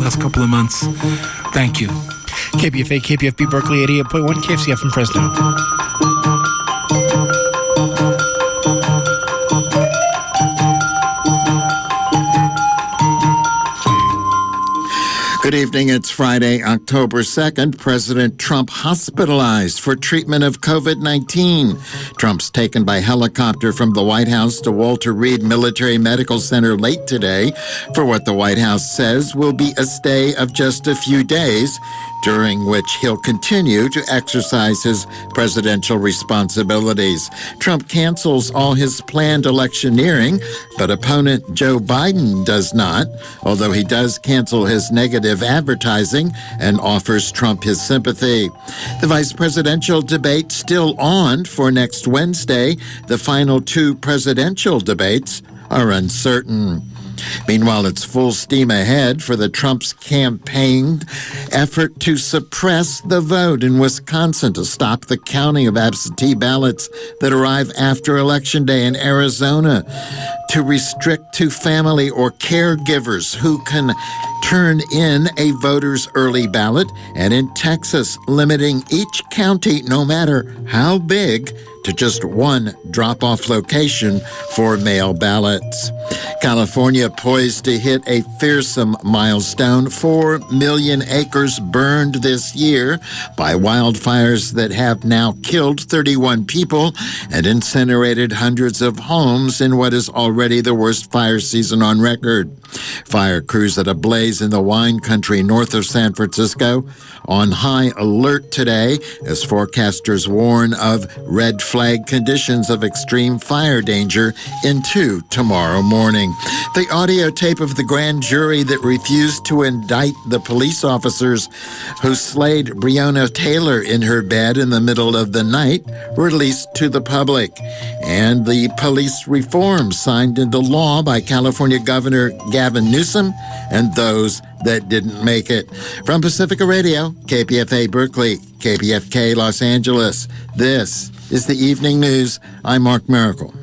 last couple of months. Thank you. KPFA, KPFB Berkeley 88.1, KFCF in Fresno. Good evening. It's Friday, October 2nd. President Trump hospitalized for treatment of COVID-19. Trump's taken by helicopter from the White House to Walter Reed Military Medical Center late today for what the White House says will be a stay of just a few days, during which he'll continue to exercise his presidential responsibilities. Trump cancels all his planned electioneering, but opponent Joe Biden does not, although he does cancel his negative advertising and offers Trump his sympathy. The vice presidential debate still on for next Wednesday. The final two presidential debates are uncertain. Meanwhile, it's full steam ahead for the Trump's campaign effort to suppress the vote in Wisconsin to stop the counting of absentee ballots that arrive after Election Day, in Arizona to restrict to family or caregivers who can turn in a voter's early ballot, and in Texas, limiting each county, no matter how big, to just one drop-off location for mail ballots. California poised to hit a fearsome milestone: 4 million acres burned this year by wildfires that have now killed 31 people and incinerated hundreds of homes in what is already the worst fire season on record. Fire crews at a blaze in the wine country north of San Francisco on high alert today as forecasters warn of red flag conditions of extreme fire danger into tomorrow morning. The audio tape of the grand jury that refused to indict the police officers who slayed Breonna Taylor in her bed in the middle of the night released to the public. And the police reforms signed into law by California Governor Gavin Newsom and those that didn't make it. From Pacifica Radio, KPFA Berkeley, KPFK Los Angeles, this is the Evening News. I'm Mark Miracle.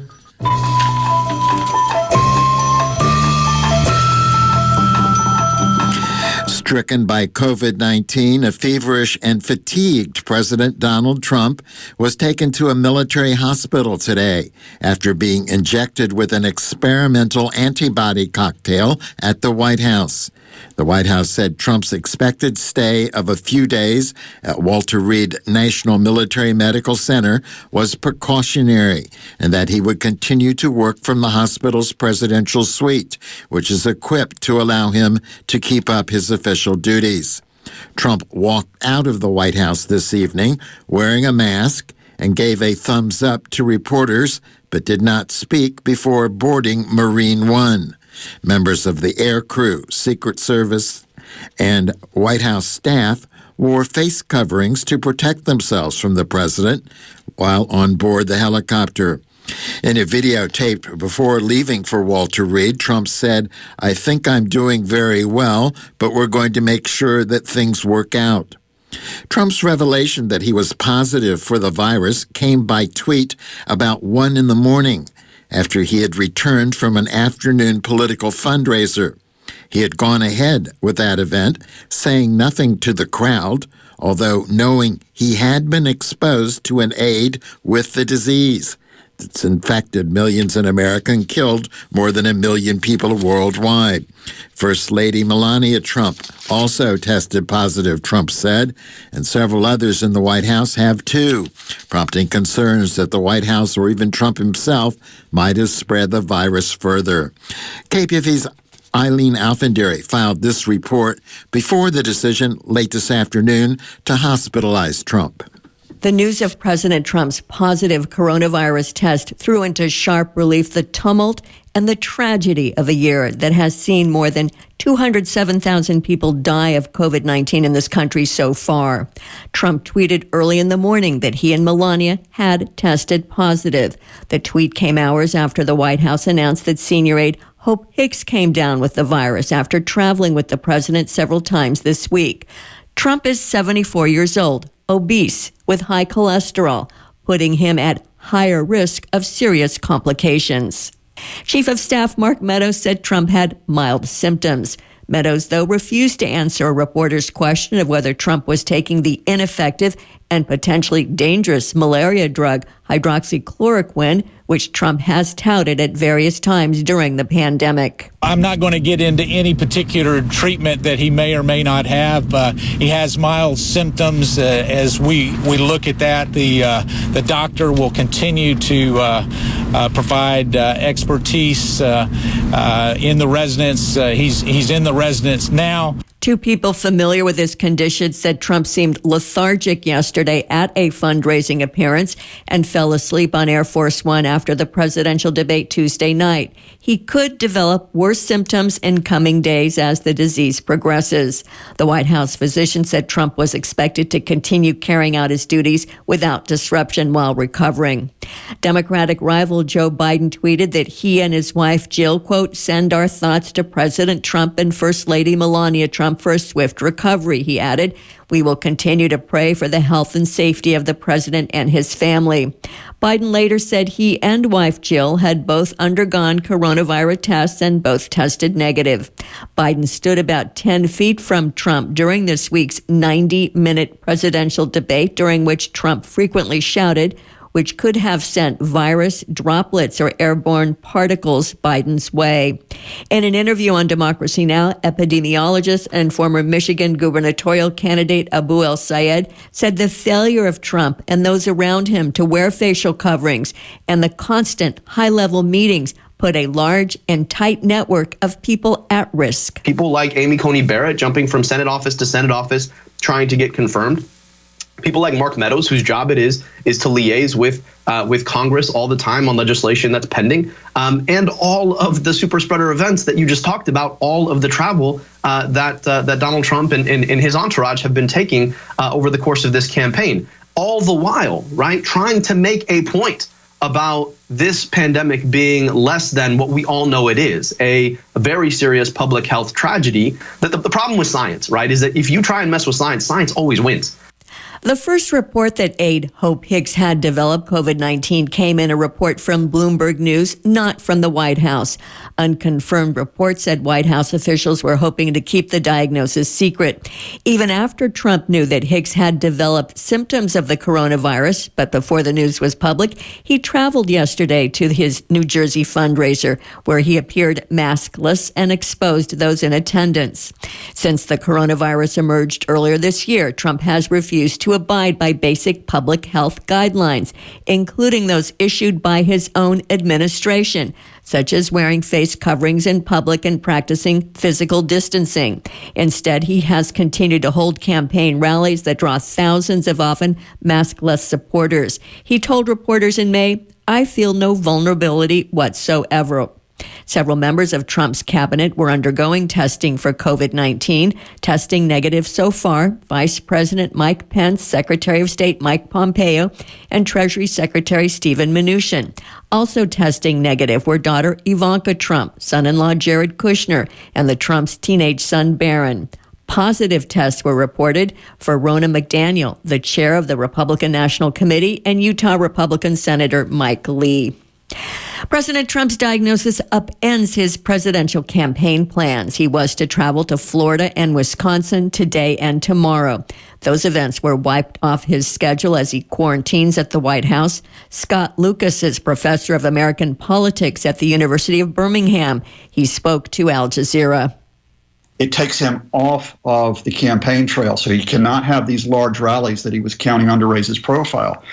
Stricken by COVID-19, a feverish and fatigued President Donald Trump was taken to a military hospital today after being injected with an experimental antibody cocktail at the White House. The White House said Trump's expected stay of a few days at Walter Reed National Military Medical Center was precautionary, and that he would continue to work from the hospital's presidential suite, which is equipped to allow him to keep up his official duties. Trump walked out of the White House this evening wearing a mask and gave a thumbs up to reporters, but did not speak before boarding Marine One. Members of the air crew, Secret Service, and White House staff wore face coverings to protect themselves from the president while on board the helicopter. In a video taped before leaving for Walter Reed, Trump said, "I think I'm doing very well, but we're going to make sure that things work out." Trump's revelation that he was positive for the virus came by tweet about 1 a.m. after he had returned from an afternoon political fundraiser. He had gone ahead with that event, saying nothing to the crowd, although knowing he had been exposed to an aide with the disease. It's infected millions in America and killed more than 1 million people worldwide. First Lady Melania Trump also tested positive, Trump said, and several others in the White House have too, prompting concerns that the White House or even Trump himself might have spread the virus further. KPFA's Eileen Alfandary filed this report before the decision late this afternoon to hospitalize Trump. The news of President Trump's positive coronavirus test threw into sharp relief the tumult and the tragedy of a year that has seen more than 207,000 people die of COVID-19 in this country so far. Trump tweeted early in the morning that he and Melania had tested positive. The tweet came hours after the White House announced that senior aide Hope Hicks came down with the virus after traveling with the president several times this week. Trump is 74 years old, obese, with high cholesterol, putting him at higher risk of serious complications. Chief of Staff Mark Meadows said Trump had mild symptoms. Meadows, though, refused to answer a reporter's question of whether Trump was taking the ineffective and potentially dangerous malaria drug hydroxychloroquine, which Trump has touted at various times during the pandemic. I'm not going to get into any particular treatment that he may or may not have. He has mild symptoms. As we look at that, the doctor will continue to provide expertise in the residence. He's in the residence now. Two people familiar with his condition said Trump seemed lethargic yesterday at a fundraising appearance and fell asleep on Air Force One after the presidential debate Tuesday night. He could develop worse symptoms in coming days as the disease progresses. The White House physician said Trump was expected to continue carrying out his duties without disruption while recovering. Democratic rival Joe Biden tweeted that he and his wife Jill, quote, send our thoughts to President Trump and First Lady Melania Trump for a swift recovery. He added, we will continue to pray for the health and safety of the president and his family. Biden later said he and wife Jill had both undergone coronavirus tests and both tested negative. Biden stood about 10 feet from Trump during this week's 90-minute presidential debate, during which Trump frequently shouted, which could have sent virus droplets or airborne particles Biden's way. In an interview on Democracy Now!, epidemiologist and former Michigan gubernatorial candidate Abu El-Sayed said the failure of Trump and those around him to wear facial coverings and the constant high-level meetings put a large and tight network of people at risk. People like Amy Coney Barrett jumping from Senate office to Senate office trying to get confirmed. People like Mark Meadows, whose job it is to liaise with Congress all the time on legislation that's pending, and all of the super spreader events that you just talked about, all of the travel that Donald Trump and his entourage have been taking over the course of this campaign, all the while, right, trying to make a point about this pandemic being less than what we all know it is, a very serious public health tragedy. The problem with science, right, is that if you try and mess with science, science always wins. The first report that aide Hope Hicks had developed COVID-19 came in a report from Bloomberg News, not from the White House. Unconfirmed reports said White House officials were hoping to keep the diagnosis secret. Even after Trump knew that Hicks had developed symptoms of the coronavirus, but before the news was public, he traveled yesterday to his New Jersey fundraiser, where he appeared maskless and exposed those in attendance. Since the coronavirus emerged earlier this year, Trump has refused to abide by basic public health guidelines, including those issued by his own administration, such as wearing face coverings in public and practicing physical distancing. Instead, he has continued to hold campaign rallies that draw thousands of often maskless supporters. He told reporters in May, I feel no vulnerability whatsoever. Several members of Trump's cabinet were undergoing testing for COVID-19, testing negative so far. Vice President Mike Pence, Secretary of State Mike Pompeo, and Treasury Secretary Steven Mnuchin. Also testing negative were daughter Ivanka Trump, son-in-law Jared Kushner, and the Trump's teenage son Barron. Positive tests were reported for Ronna McDaniel, the chair of the Republican National Committee, and Utah Republican Senator Mike Lee. President Trump's diagnosis upends his presidential campaign plans. He was to travel to Florida and Wisconsin today and tomorrow. Those events were wiped off his schedule as he quarantines at the White House. Scott Lucas is professor of American politics at the University of Birmingham. He spoke to Al Jazeera. It takes him off of the campaign trail, so he cannot have these large rallies that he was counting on to raise his profile.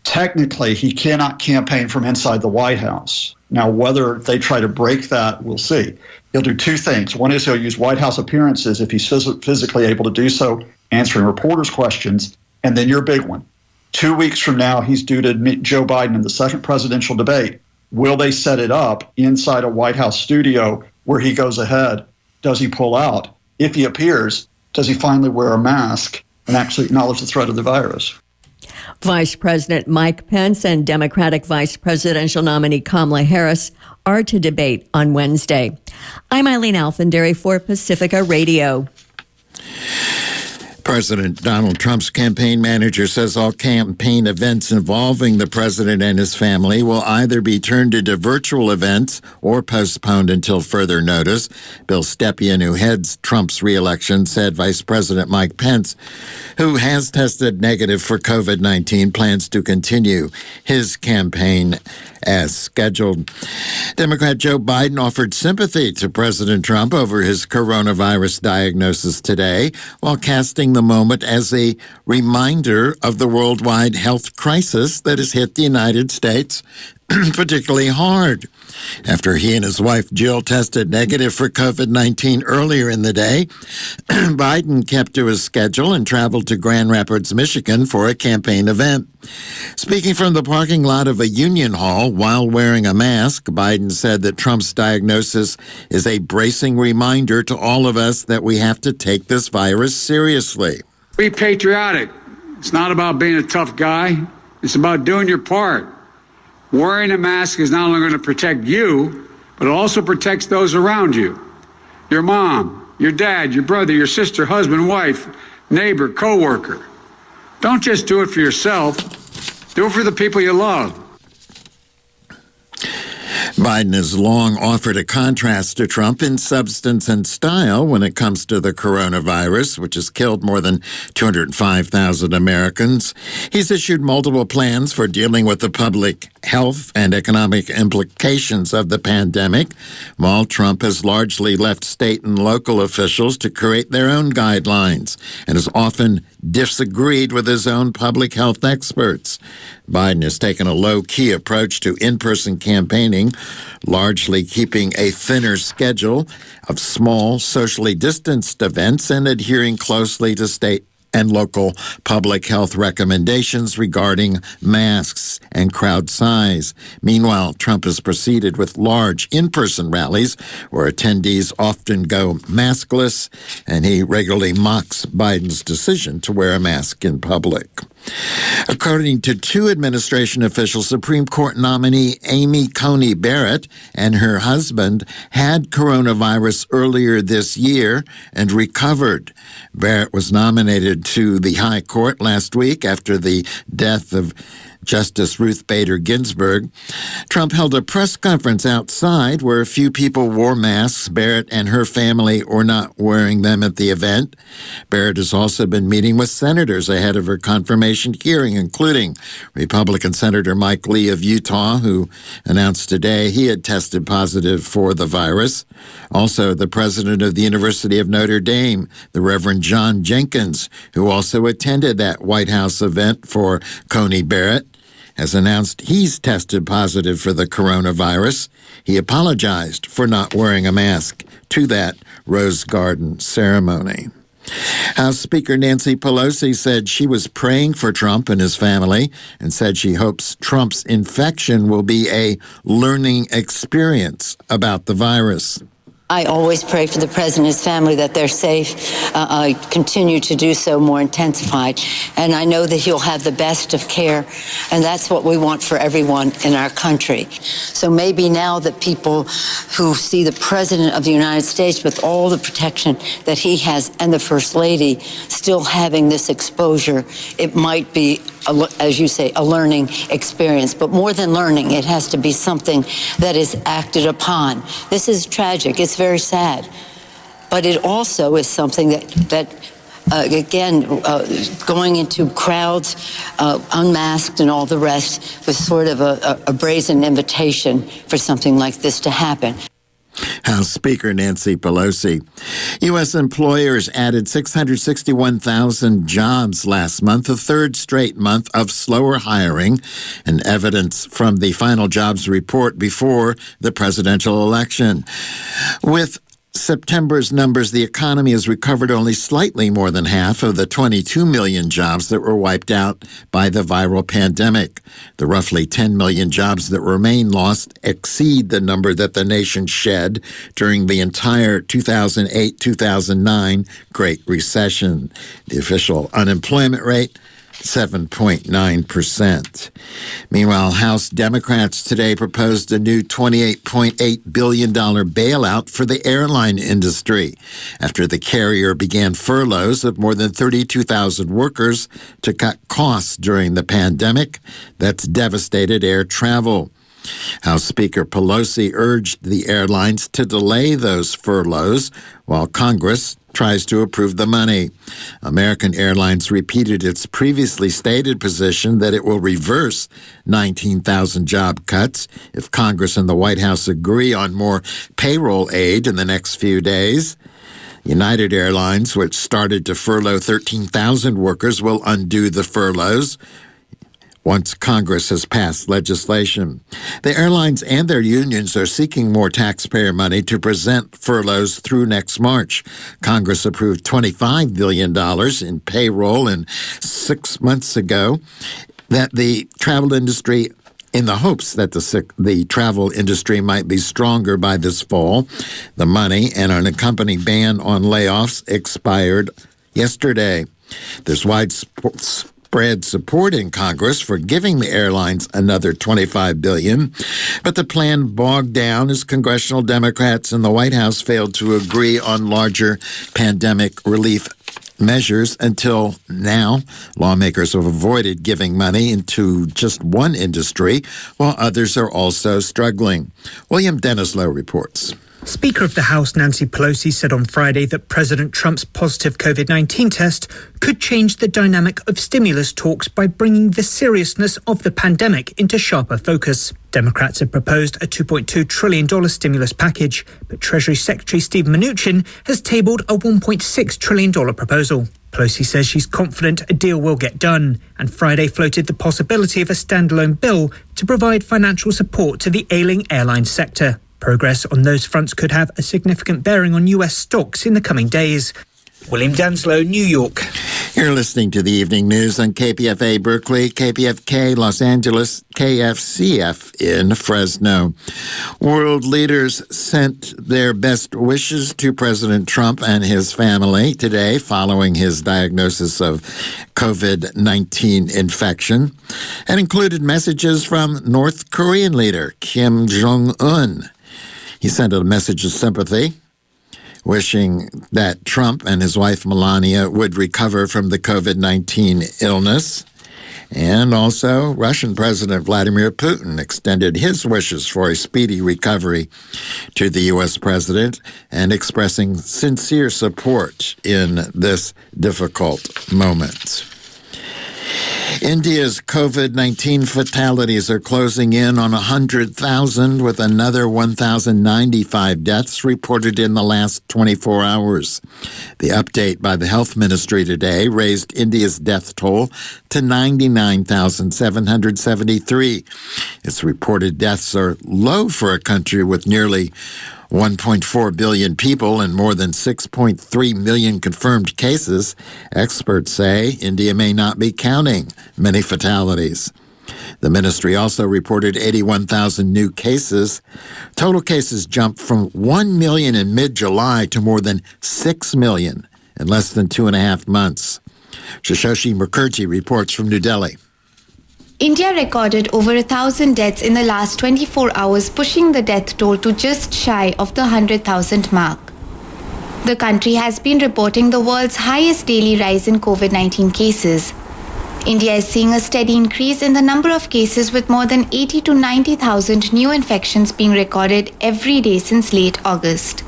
Technically, he cannot campaign from inside the White House. Now, whether they try to break that, we'll see. He'll do two things. One is he'll use White House appearances if he's physically able to do so, answering reporters' questions. And then your big one. 2 weeks from now, he's due to meet Joe Biden in the second presidential debate. Will they set it up inside a White House studio where he goes ahead? Does he pull out? If he appears, does he finally wear a mask and actually acknowledge the threat of the virus? Vice President Mike Pence and Democratic Vice Presidential nominee Kamala Harris are to debate on Wednesday. I'm Eileen Alfandary for Pacifica Radio. President Donald Trump's campaign manager says all campaign events involving the president and his family will either be turned into virtual events or postponed until further notice. Bill Stepien, who heads Trump's reelection, said Vice President Mike Pence, who has tested negative for COVID-19, plans to continue his campaign as scheduled. Democrat Joe Biden offered sympathy to President Trump over his coronavirus diagnosis today, while casting the moment as a reminder of the worldwide health crisis that has hit the United States particularly hard. After he and his wife Jill tested negative for COVID-19 earlier in the day, Biden kept to his schedule and traveled to Grand Rapids, Michigan for a campaign event. Speaking from the parking lot of a union hall while wearing a mask, Biden said that Trump's diagnosis is a bracing reminder to all of us that we have to take this virus seriously. Be patriotic. It's not about being a tough guy. It's about doing your part. Wearing a mask is not only going to protect you, but it also protects those around you. Your mom, your dad, your brother, your sister, husband, wife, neighbor, coworker. Don't just do it for yourself. Do it for the people you love. Biden has long offered a contrast to Trump in substance and style when it comes to the coronavirus, which has killed more than 205,000 Americans. He's issued multiple plans for dealing with the public health and economic implications of the pandemic, while Trump has largely left state and local officials to create their own guidelines and has often disagreed with his own public health experts. Biden has taken a low-key approach to in-person campaigning, largely keeping a thinner schedule of small, socially distanced events and adhering closely to state and local public health recommendations regarding masks and crowd size. Meanwhile, Trump has proceeded with large in-person rallies where attendees often go maskless, and he regularly mocks Biden's decision to wear a mask in public. According to two administration officials, Supreme Court nominee Amy Coney Barrett and her husband had coronavirus earlier this year and recovered. Barrett was nominated to the High Court last week after the death of Justice Ruth Bader Ginsburg. Trump held a press conference outside where a few people wore masks. Barrett and her family were not wearing them at the event. Barrett has also been meeting with senators ahead of her confirmation hearing, including Republican Senator Mike Lee of Utah, who announced today he had tested positive for the virus. Also, the president of the University of Notre Dame, the Reverend John Jenkins, who also attended that White House event for Coney Barrett, has announced he's tested positive for the coronavirus. He apologized for not wearing a mask to that Rose Garden ceremony. House Speaker Nancy Pelosi said she was praying for Trump and his family and said she hopes Trump's infection will be a learning experience about the virus. I always pray for the president and his family that they're safe. I continue to do so more intensified. And I know that he'll have the best of care. And that's what we want for everyone in our country. So maybe now that people who see the president of the United States with all the protection that he has and the first lady still having this exposure, it might be, as you say, a learning experience. But more than learning, it has to be something that is acted upon. This is tragic. It's very sad. But it also is something that going into crowds, unmasked and all the rest, was sort of a brazen invitation for something like this to happen. House Speaker Nancy Pelosi. U.S. employers added 661,000 jobs last month, a third straight month of slower hiring, and evidence from the final jobs report before the presidential election. With September's numbers, the economy has recovered only slightly more than half of the 22 million jobs that were wiped out by the viral pandemic. The roughly 10 million jobs that remain lost exceed the number that the nation shed during the entire 2008-2009 Great Recession. The official unemployment rate 7.9%. Meanwhile, House Democrats today proposed a new $28.8 billion bailout for the airline industry after the carrier began furloughs of more than 32,000 workers to cut costs during the pandemic that's devastated air travel. House Speaker Pelosi urged the airlines to delay those furloughs while Congress tries to approve the money. American Airlines repeated its previously stated position that it will reverse 19,000 job cuts if Congress and the White House agree on more payroll aid in the next few days. United Airlines, which started to furlough 13,000 workers, will undo the furloughs once Congress has passed legislation. The airlines and their unions are seeking more taxpayer money to present furloughs through next March. Congress approved $25 billion in payroll 6 months ago that the travel industry, in the hopes that the travel industry might be stronger by this fall. The money and an accompanying ban on layoffs expired yesterday. There's widespread support in Congress for giving the airlines another $25 billion, but the plan bogged down as congressional Democrats in the White House failed to agree on larger pandemic relief measures. Until now, lawmakers have avoided giving money into just one industry, while others are also struggling. William Denislow reports. Speaker of the House Nancy Pelosi said on Friday that President Trump's positive COVID-19 test could change the dynamic of stimulus talks by bringing the seriousness of the pandemic into sharper focus. Democrats have proposed a $2.2 trillion stimulus package, but Treasury Secretary Steve Mnuchin has tabled a $1.6 trillion proposal. Pelosi says she's confident a deal will get done, and Friday floated the possibility of a standalone bill to provide financial support to the ailing airline sector. Progress on those fronts could have a significant bearing on U.S. stocks in the coming days. William Danslow, New York. You're listening to the evening news on KPFA Berkeley, KPFK Los Angeles, KFCF in Fresno. World leaders sent their best wishes to President Trump and his family today following his diagnosis of COVID-19 infection, and included messages from North Korean leader Kim Jong-un. He sent a message of sympathy, wishing that Trump and his wife Melania would recover from the COVID-19 illness. And also, Russian President Vladimir Putin extended his wishes for a speedy recovery to the U.S. president and expressing sincere support in this difficult moment. India's COVID-19 fatalities are closing in on 100,000, with another 1,095 deaths reported in the last 24 hours. The update by the Health Ministry today raised India's death toll to 99,773. Its reported deaths are low for a country with nearly 1.4 billion people and more than 6.3 million confirmed cases. Experts say India may not be counting many fatalities. The ministry also reported 81,000 new cases. Total cases jumped from 1 million in mid-July to more than 6 million in less than 2.5 months. Shashoshi Mukherjee reports from New Delhi. India recorded over 1,000 deaths in the last 24 hours, pushing the death toll to just shy of the 100,000 mark. The country has been reporting the world's highest daily rise in COVID-19 cases. India is seeing a steady increase in the number of cases, with more than 80 to 90,000 new infections being recorded every day since late August.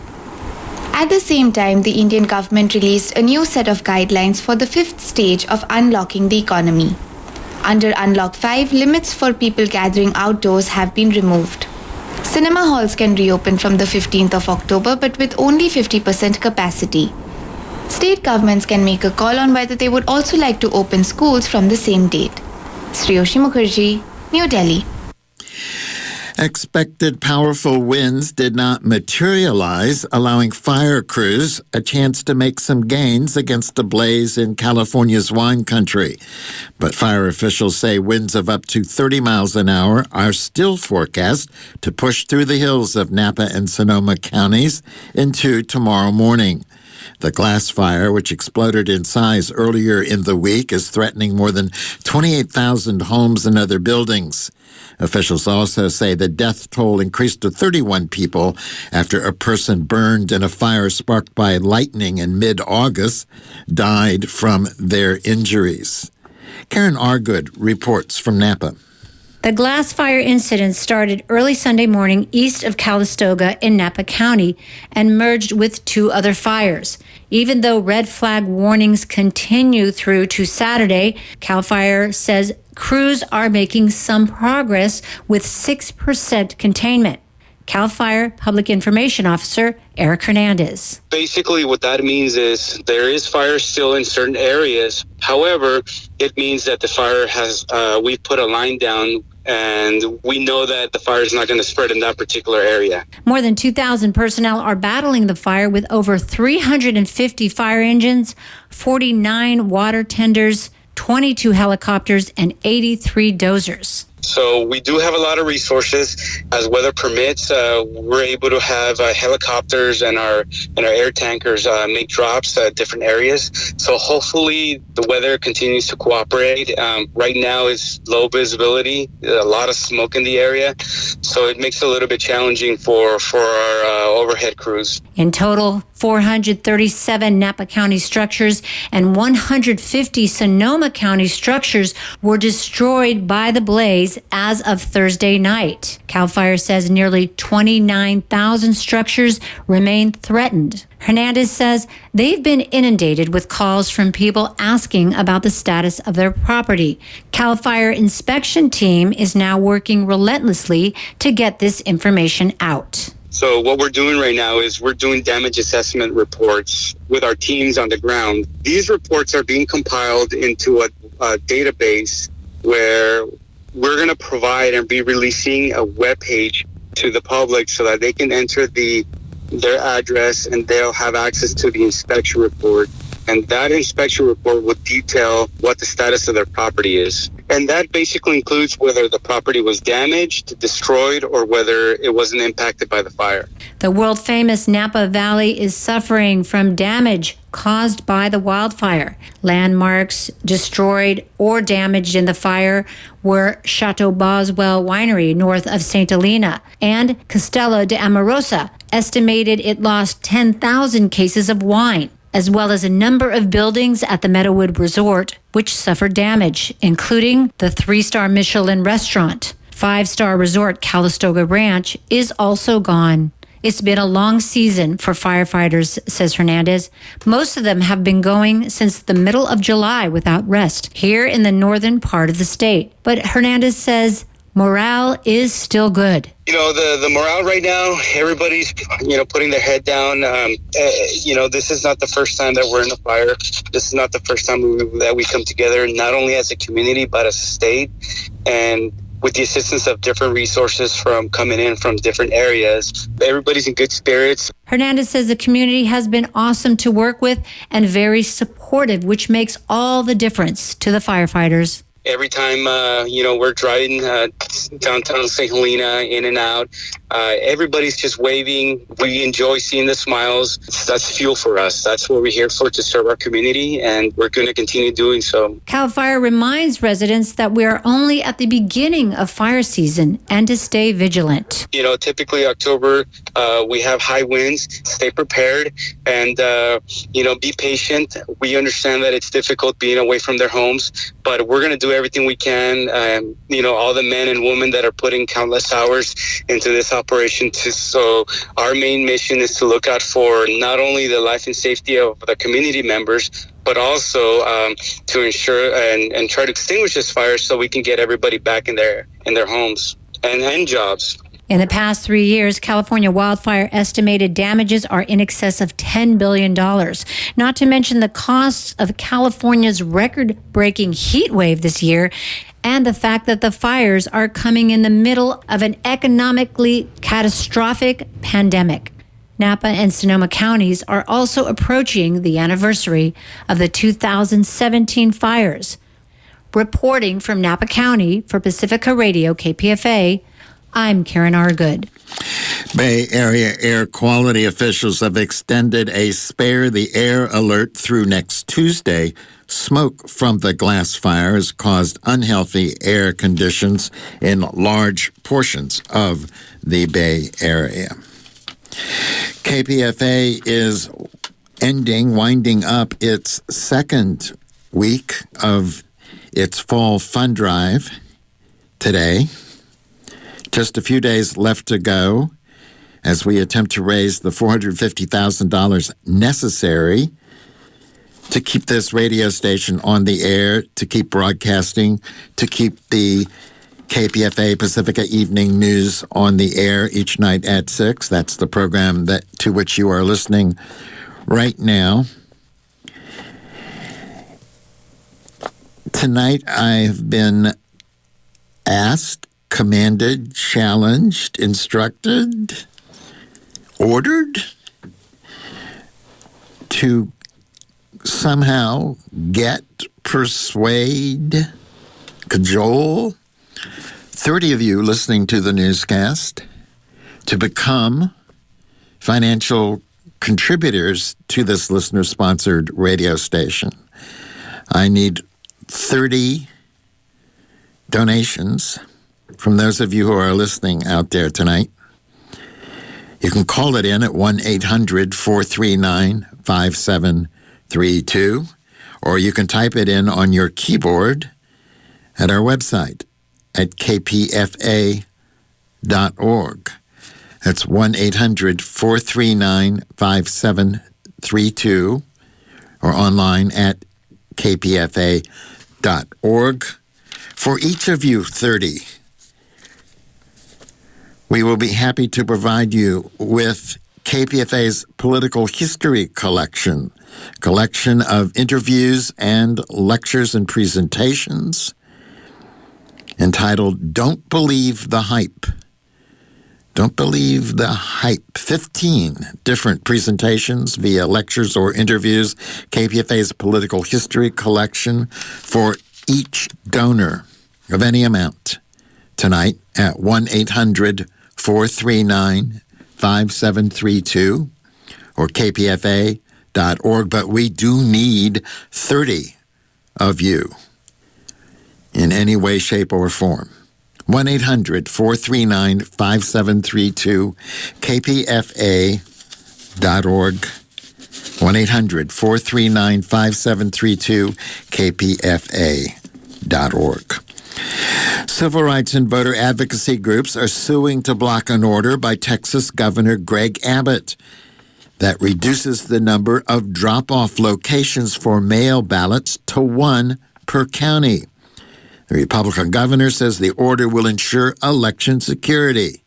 At the same time, the Indian government released a new set of guidelines for the fifth stage of unlocking the economy. Under Unlock 5, limits for people gathering outdoors have been removed. Cinema halls can reopen from the 15th of October, but with only 50% capacity. State governments can make a call on whether they would also like to open schools from the same date. Shreyoshi Mukherjee, New Delhi. Expected powerful winds did not materialize, allowing fire crews a chance to make some gains against a blaze in California's wine country. But fire officials say winds of up to 30 miles an hour are still forecast to push through the hills of Napa and Sonoma counties into tomorrow morning. The glass fire, which exploded in size earlier in the week, is threatening more than 28,000 homes and other buildings. Officials also say the death toll increased to 31 people after a person burned in a fire sparked by lightning in mid-August died from their injuries. Karen Argood reports from Napa. The glass fire incident started early Sunday morning east of Calistoga in Napa County and merged with 2 other fires. Even though red flag warnings continue through to Saturday, CAL FIRE says crews are making some progress with 6% containment. CAL FIRE Public Information Officer Eric Hernandez. Basically, what that means is there is fire still in certain areas. However, it means that the fire has, we've put a line down and we know that the fire is not going to spread in that particular area. More than 2,000 personnel are battling the fire with over 350 fire engines, 49 water tenders, 22 helicopters, and 83 dozers. So we do have a lot of resources. As weather permits, we're able to have helicopters and our air tankers make drops at different areas. So hopefully the weather continues to cooperate. Right now it's low visibility, a lot of smoke in the area. So it makes it a little bit challenging for our overhead crews. In total, 437 Napa County structures and 150 Sonoma County structures were destroyed by the blaze as of Thursday night. CAL FIRE says nearly 29,000 structures remain threatened. Hernandez says they've been inundated with calls from people asking about the status of their property. CAL FIRE inspection team is now working relentlessly to get this information out. So what we're doing right now is we're doing damage assessment reports with our teams on the ground. These reports are being compiled into a database where we're going to provide and be releasing a web page to the public so that they can enter their address and they'll have access to the inspection report. And that inspection report will detail what the status of their property is. And that basically includes whether the property was damaged, destroyed, or whether it wasn't impacted by the fire. The world-famous Napa Valley is suffering from damage caused by the wildfire. Landmarks destroyed or damaged in the fire were Chateau Boswell Winery north of St. Helena and Castello de Amorosa. Estimated it lost 10,000 cases of wine, as well as a number of buildings at the Meadowood Resort, which suffered damage, including the 3-star Michelin restaurant. 5-star resort Calistoga Ranch is also gone. It's been a long season for firefighters, says Hernandez. Most of them have been going since the middle of July without rest here in the northern part of the state. But Hernandez says morale is still good. You know, the morale right now, everybody's, putting their head down. This is not the first time that we're in a fire. This is not the first time that we come together, not only as a community, but as a state. And with the assistance of different resources from coming in from different areas, everybody's in good spirits. Hernandez says the community has been awesome to work with and very supportive, which makes all the difference to the firefighters. Every time, we're driving downtown St. Helena, in and out, everybody's just waving. We enjoy seeing the smiles. That's fuel for us. That's what we're here for, to serve our community, and we're going to continue doing so. CAL FIRE reminds residents that we are only at the beginning of fire season and to stay vigilant. Typically October, we have high winds. Stay prepared and, be patient. We understand that it's difficult being away from their homes, but we're going to do everything we can. All the men and women that are putting countless hours into this operation. So our main mission is to look out for not only the life and safety of the community members, but also to ensure and try to extinguish this fire so we can get everybody back in their homes and jobs. In the past 3 years, California wildfire estimated damages are in excess of $10 billion. Not to mention the costs of California's record-breaking heat wave this year and the fact that the fires are coming in the middle of an economically catastrophic pandemic. Napa and Sonoma counties are also approaching the anniversary of the 2017 fires. Reporting from Napa County for Pacifica Radio KPFA, I'm Karen Argood. Bay Area air quality officials have extended a spare the air alert through next Tuesday. Smoke from the glass fire has caused unhealthy air conditions in large portions of the Bay Area. KPFA is winding up its second week of its fall fund drive today. Just a few days left to go as we attempt to raise the $450,000 necessary to keep this radio station on the air, to keep broadcasting, to keep the KPFA Pacifica Evening News on the air each night at 6. That's the program to which you are listening right now. Tonight I have been asked, commanded, challenged, instructed, ordered to somehow persuade, cajole 30 of you listening to the newscast to become financial contributors to this listener-sponsored radio station. I need 30 donations from those of you who are listening out there tonight. You can call it in at 1-800-439-5732, or you can type it in on your keyboard at our website at kpfa.org. That's 1-800-439-5732, or online at kpfa.org. For each of you 30, we will be happy to provide you with KPFA's Political History collection of interviews and lectures and presentations entitled Don't Believe the Hype. Don't Believe the Hype. 15 different presentations via lectures or interviews. KPFA's Political History collection for each donor of any amount tonight at 1-800-439-5732 or kpfa.org. But we do need 30 of you in any way, shape, or form. 1-800-439-5732, kpfa.org. 1-800-439-5732, kpfa.org. Civil rights and voter advocacy groups are suing to block an order by Texas Governor Greg Abbott that reduces the number of drop-off locations for mail ballots to 1 per county. The Republican governor says the order will ensure election security.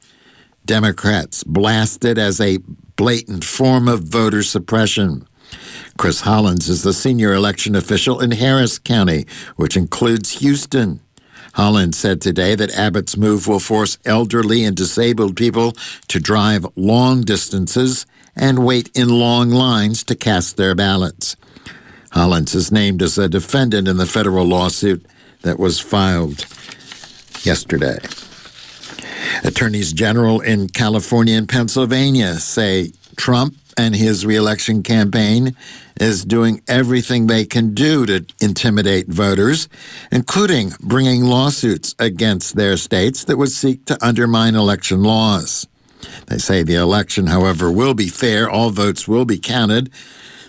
Democrats blast it as a blatant form of voter suppression. Chris Hollins is the senior election official in Harris County, which includes Houston. Hollins said today that Abbott's move will force elderly and disabled people to drive long distances and wait in long lines to cast their ballots. Hollins is named as a defendant in the federal lawsuit that was filed yesterday. Attorneys general in California and Pennsylvania say Trump and his reelection campaign is doing everything they can do to intimidate voters, including bringing lawsuits against their states that would seek to undermine election laws. They say the election, however, will be fair. All votes will be counted.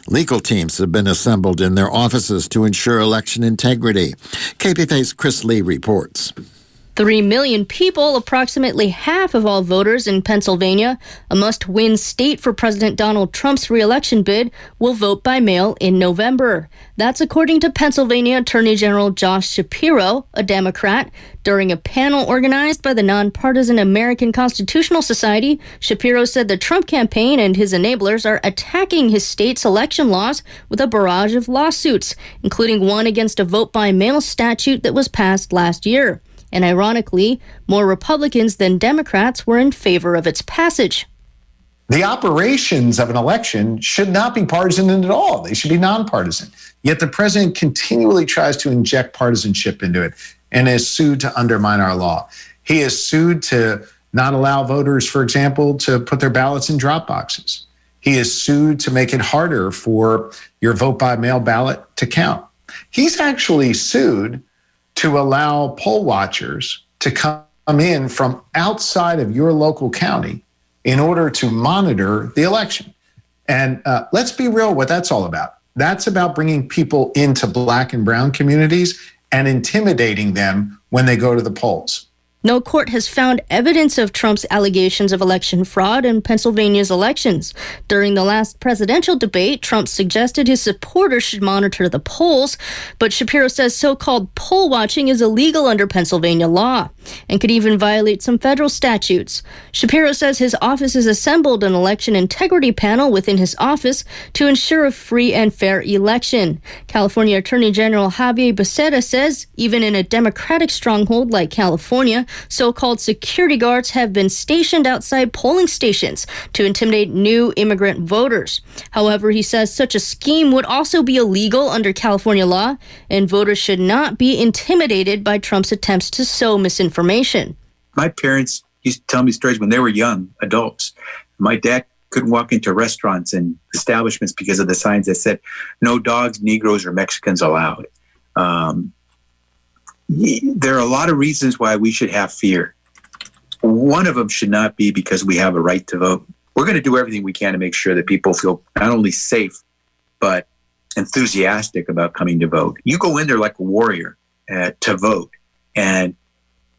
Legal teams have been assembled in their offices to ensure election integrity. KPFA's Chris Lee reports. 3 million people, approximately half of all voters in Pennsylvania, a must-win state for President Donald Trump's re-election bid, will vote by mail in November. That's according to Pennsylvania Attorney General Josh Shapiro, a Democrat. During a panel organized by the nonpartisan American Constitutional Society, Shapiro said the Trump campaign and his enablers are attacking his state's election laws with a barrage of lawsuits, including one against a vote-by-mail statute that was passed last year. And ironically, more Republicans than Democrats were in favor of its passage. The operations of an election should not be partisan at all. They should be nonpartisan. Yet the president continually tries to inject partisanship into it and is sued to undermine our law. He is sued to not allow voters, for example, to put their ballots in drop boxes. He is sued to make it harder for your vote by mail ballot to count. He's actually sued to allow poll watchers to come in from outside of your local county in order to monitor the election. And let's be real, what that's all about. That's about bringing people into Black and brown communities and intimidating them when they go to the polls. No court has found evidence of Trump's allegations of election fraud in Pennsylvania's elections. During the last presidential debate, Trump suggested his supporters should monitor the polls, but Shapiro says so-called poll watching is illegal under Pennsylvania law and could even violate some federal statutes. Shapiro says his office has assembled an election integrity panel within his office to ensure a free and fair election. California Attorney General Javier Becerra says even in a Democratic stronghold like California, so-called security guards have been stationed outside polling stations to intimidate new immigrant voters. However, he says such a scheme would also be illegal under California law, and voters should not be intimidated by Trump's attempts to sow misinformation. My parents used to tell me stories when they were young adults. My dad couldn't walk into restaurants and establishments because of the signs that said, no dogs, Negroes, or Mexicans allowed. There are a lot of reasons why we should have fear. One of them should not be because we have a right to vote. We're going to do everything we can to make sure that people feel not only safe, but enthusiastic about coming to vote. You go in there like a warrior to vote and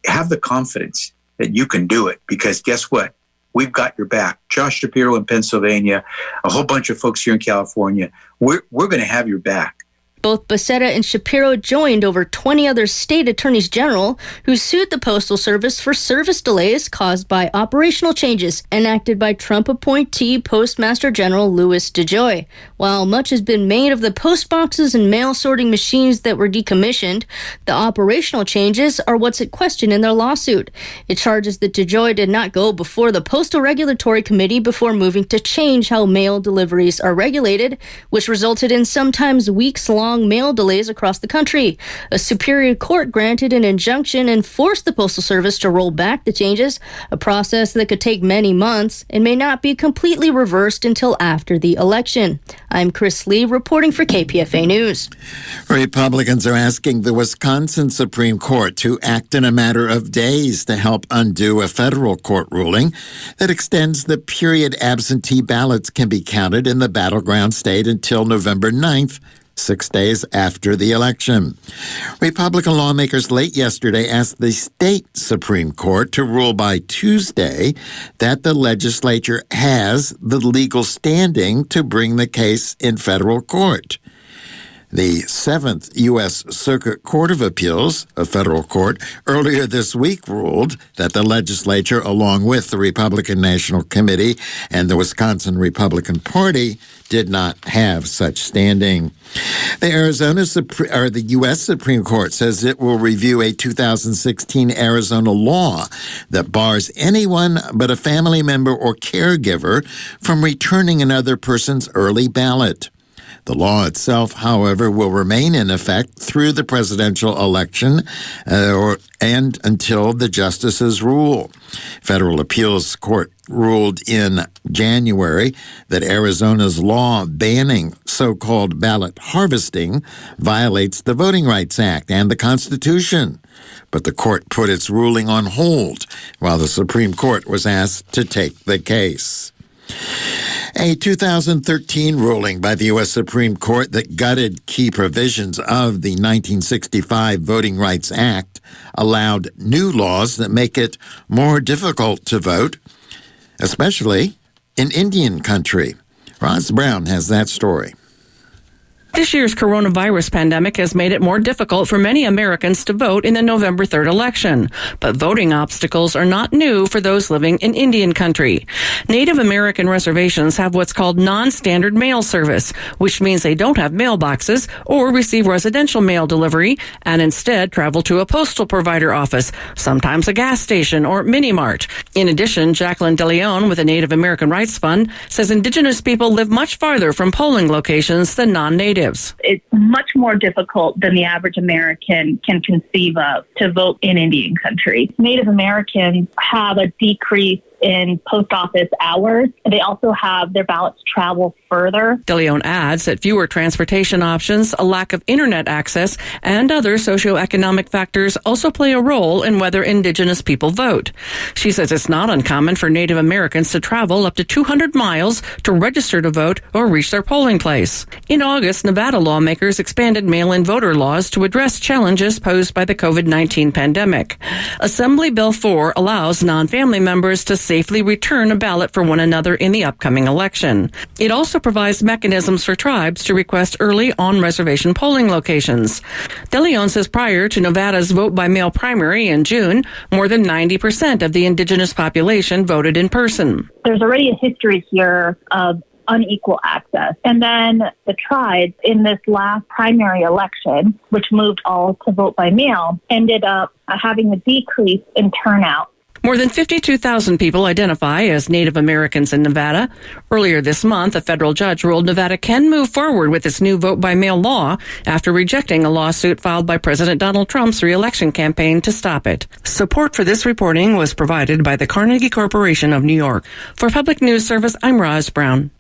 have the confidence that you can do it, because guess what? We've got your back. Josh Shapiro in Pennsylvania, a whole bunch of folks here in California, we're going to have your back. Both Becerra and Shapiro joined over 20 other state attorneys general who sued the Postal Service for service delays caused by operational changes enacted by Trump appointee Postmaster General Louis DeJoy. While much has been made of the post boxes and mail sorting machines that were decommissioned, the operational changes are what's at question in their lawsuit. It charges that DeJoy did not go before the Postal Regulatory Committee before moving to change how mail deliveries are regulated, which resulted in sometimes weeks-long mail delays across the country. A superior court granted an injunction and forced the Postal Service to roll back the changes, a process that could take many months and may not be completely reversed until after the election. I'm Chris Lee reporting for KPFA News. Republicans are asking the Wisconsin Supreme Court to act in a matter of days to help undo a federal court ruling that extends the period absentee ballots can be counted in the battleground state until November 9th, 6 days after the election. Republican lawmakers late yesterday asked the state Supreme Court to rule by Tuesday that the legislature has the legal standing to bring the case in federal court. The 7th U.S. Circuit Court of Appeals, a federal court, earlier this week ruled that the legislature, along with the Republican National Committee and the Wisconsin Republican Party, did not have such standing. The U.S. Supreme Court says it will review a 2016 Arizona law that bars anyone but a family member or caregiver from returning another person's early ballot. The law itself, however, will remain in effect through the presidential election and until the justices rule. Federal Appeals Court ruled in January that Arizona's law banning so-called ballot harvesting violates the Voting Rights Act and the Constitution. But the court put its ruling on hold while the Supreme Court was asked to take the case. A 2013 ruling by the U.S. Supreme Court that gutted key provisions of the 1965 Voting Rights Act allowed new laws that make it more difficult to vote, especially in Indian country. Roz Brown has that story. This year's coronavirus pandemic has made it more difficult for many Americans to vote in the November 3rd election. But voting obstacles are not new for those living in Indian country. Native American reservations have what's called non-standard mail service, which means they don't have mailboxes or receive residential mail delivery and instead travel to a postal provider office, sometimes a gas station or mini-mart. In addition, Jacqueline DeLeon with the Native American Rights Fund says Indigenous people live much farther from polling locations than non-native. representatives. It's much more difficult than the average American can conceive of to vote in Indian country. Native Americans have a decrease in post office hours. They also have their ballots travel further. DeLeon adds that fewer transportation options, a lack of internet access, and other socioeconomic factors also play a role in whether Indigenous people vote. She says it's not uncommon for Native Americans to travel up to 200 miles to register to vote or reach their polling place. In August, Nevada lawmakers expanded mail-in voter laws to address challenges posed by the COVID-19 pandemic. Assembly Bill 4 allows non-family members to safely return a ballot for one another in the upcoming election. It also provides mechanisms for tribes to request early on-reservation polling locations. DeLeon says prior to Nevada's vote-by-mail primary in June, more than 90% of the Indigenous population voted in person. There's already a history here of unequal access. And then the tribes in this last primary election, which moved all to vote by mail, ended up having a decrease in turnout. More than 52,000 people identify as Native Americans in Nevada. Earlier this month, a federal judge ruled Nevada can move forward with its new vote-by-mail law after rejecting a lawsuit filed by President Donald Trump's re-election campaign to stop it. Support for this reporting was provided by the Carnegie Corporation of New York. For Public News Service, I'm Roz Brown.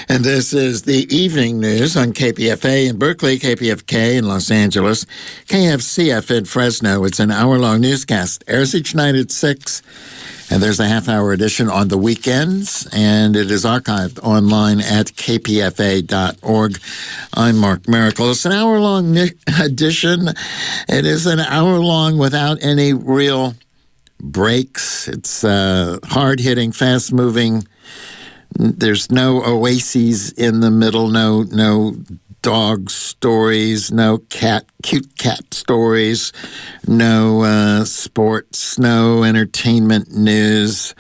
And this is the evening news on KPFA in Berkeley, KPFK in Los Angeles, KFCF in Fresno. It's an hour-long newscast. Airs each night at 6. And there's a half-hour edition on the weekends, and it is archived online at kpfa.org. I'm Mark Miracle. It's an hour-long edition. It is an hour-long without any real breaks. It's hard-hitting, fast-moving. There's no oases in the middle, no dog stories, no cute cat stories, no sports, no entertainment news.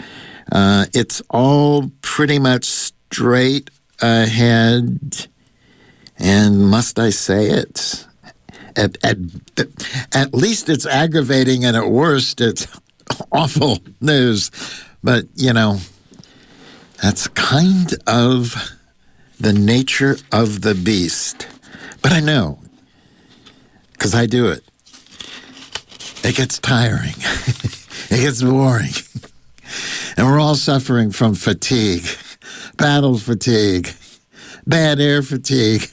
It's all pretty much straight ahead. And must I say it? At least it's aggravating, and at worst it's awful news. But, you know, that's kind of the nature of the beast. But I know, because I do it. It gets tiring. It gets boring. And we're all suffering from fatigue, battle fatigue, bad air fatigue,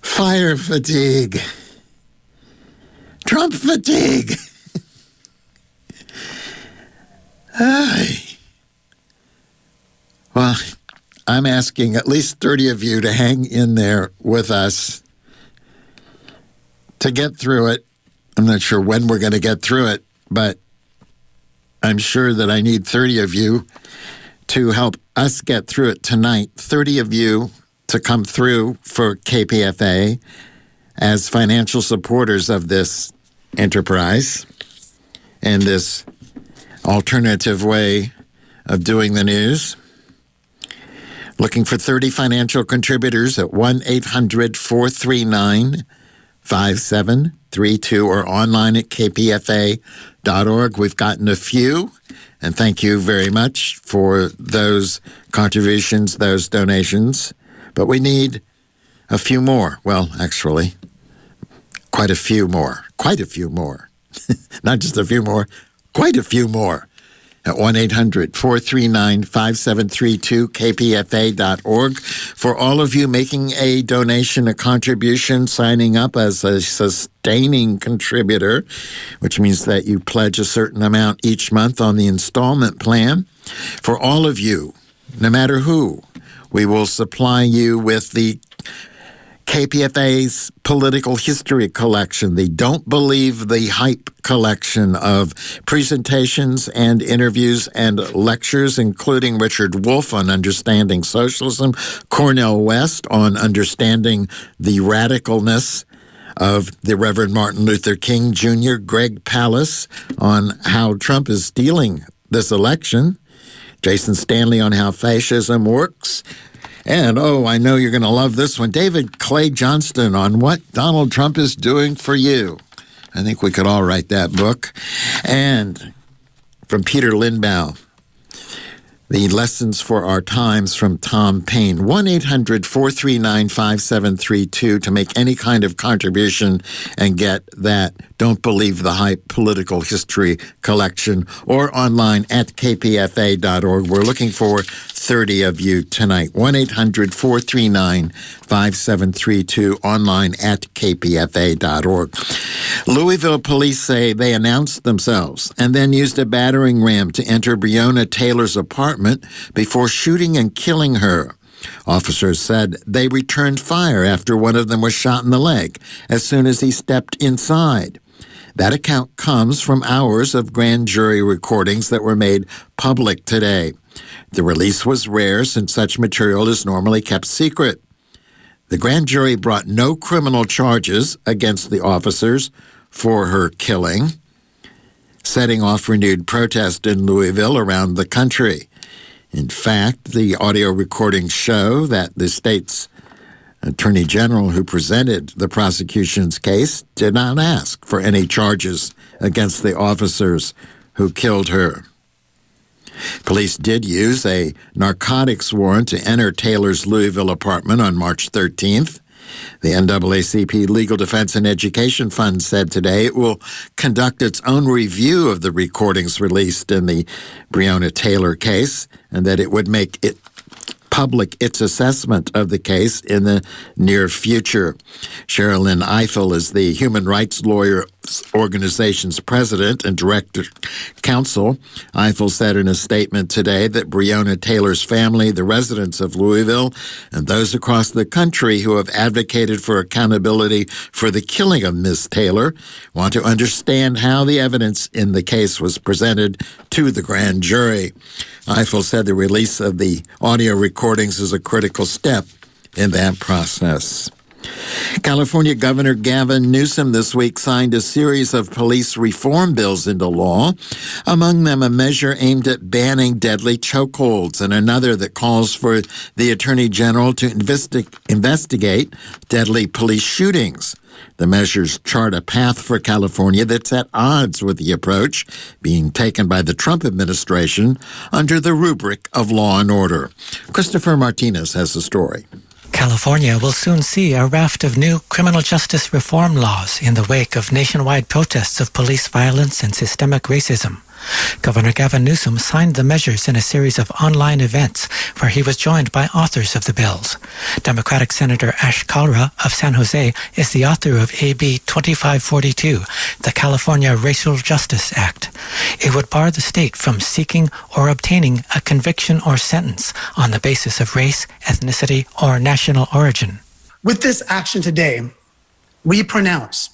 fire fatigue, Trump fatigue. Well, I'm asking at least 30 of you to hang in there with us to get through it. I'm not sure when we're going to get through it, but I'm sure that I need 30 of you to help us get through it tonight. 30 of you to come through for KPFA as financial supporters of this enterprise and this alternative way of doing the news. Looking for 30 financial contributors at 1-800-439-5732 or online at kpfa.org. We've gotten a few, and thank you very much for those contributions, those donations. But we need a few more. Well, actually, quite a few more. Quite a few more. Not just a few more, quite a few more. At 1-800-439-5732, kpfa.org. For all of you making a donation, a contribution, signing up as a sustaining contributor, which means that you pledge a certain amount each month on the installment plan. For all of you, no matter who, we will supply you with the KPFA's Political History Collection, the Don't Believe the Hype collection of presentations and interviews and lectures, including Richard Wolff on understanding socialism, Cornel West on understanding the radicalness of the Reverend Martin Luther King Jr., Greg Pallas on how Trump is stealing this election, Jason Stanley on how fascism works, and, I know you're going to love this one, David Clay Johnston on what Donald Trump is doing for you. I think we could all write that book. And from Peter Lindbaugh, The lessons for our times from Tom Paine. 1-800-439-5732 to make any kind of contribution and get that Don't Believe the Hype political history collection, or online at kpfa.org. We're looking for 30 of you tonight. 1-800-439-5732, online at kpfa.org. Louisville police say they announced themselves and then used a battering ram to enter Breonna Taylor's apartment before shooting and killing her. Officers said they returned fire after one of them was shot in the leg as soon as he stepped inside. That account comes from hours of grand jury recordings that were made public today. The release was rare since such material is normally kept secret. The grand jury brought no criminal charges against the officers for her killing, setting off renewed protest in Louisville around the country. In fact, the audio recordings show that the state's attorney general who presented the prosecution's case did not ask for any charges against the officers who killed her. Police did use a narcotics warrant to enter Taylor's Louisville apartment on March 13th. The NAACP Legal Defense and Education Fund said today it will conduct its own review of the recordings released in the Breonna Taylor case, and that it would make it public its assessment of the case in the near future. Sherilyn Eiffel is the Human Rights Lawyer Organization's president and director counsel. Eiffel said in a statement today that Breonna Taylor's family, the residents of Louisville, and those across the country who have advocated for accountability for the killing of Ms. Taylor want to understand how the evidence in the case was presented to the grand jury. Eiffel said the release of the audio recordings is a critical step in that process. California Governor Gavin Newsom this week signed a series of police reform bills into law, among them a measure aimed at banning deadly chokeholds and another that calls for the Attorney General to investigate deadly police shootings. The measures chart a path for California that's at odds with the approach being taken by the Trump administration under the rubric of law and order. Christopher Martinez has the story. California will soon see a raft of new criminal justice reform laws in the wake of nationwide protests of police violence and systemic racism. Governor Gavin Newsom signed the measures in a series of online events where he was joined by authors of the bills. Democratic Senator Ash Kalra of San Jose is the author of AB 2542, the California Racial Justice Act. It would bar the state from seeking or obtaining a conviction or sentence on the basis of race, ethnicity, or national origin. With this action today, we pronounce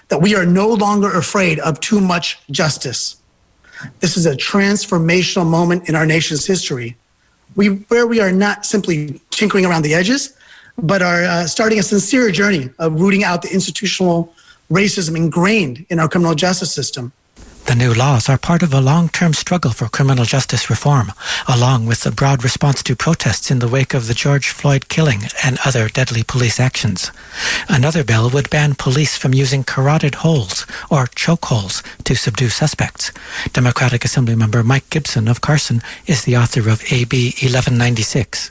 that we are no longer afraid of too much justice. This is a transformational moment in our nation's history, where we are not simply tinkering around the edges, but are starting a sincere journey of rooting out the institutional racism ingrained in our criminal justice system. The new laws are part of a long-term struggle for criminal justice reform, along with the broad response to protests in the wake of the George Floyd killing and other deadly police actions. Another bill would ban police from using carotid holes or chokeholds to subdue suspects. Democratic Assemblymember Mike Gibson of Carson is the author of AB 1196.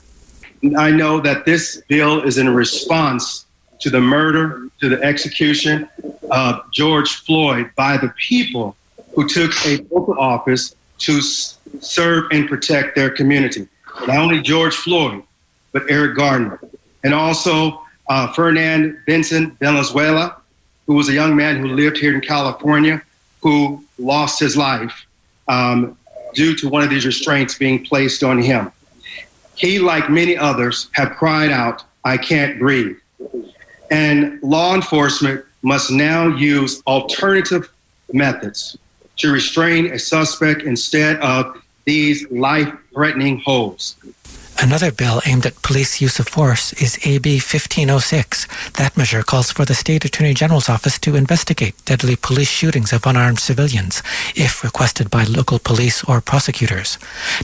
I know that this bill is in response to the murder, to the execution of George Floyd by the people who took a oath of office to serve and protect their community. Not only George Floyd, but Eric Garner. And also Fernand Vincent Valenzuela, who was a young man who lived here in California, who lost his life due to one of these restraints being placed on him. He, like many others, have cried out, "I can't breathe." And law enforcement must now use alternative methods to restrain a suspect instead of these life-threatening holds. Another bill aimed at police use of force is AB 1506. That measure calls for the State Attorney General's office to investigate deadly police shootings of unarmed civilians, if requested by local police or prosecutors.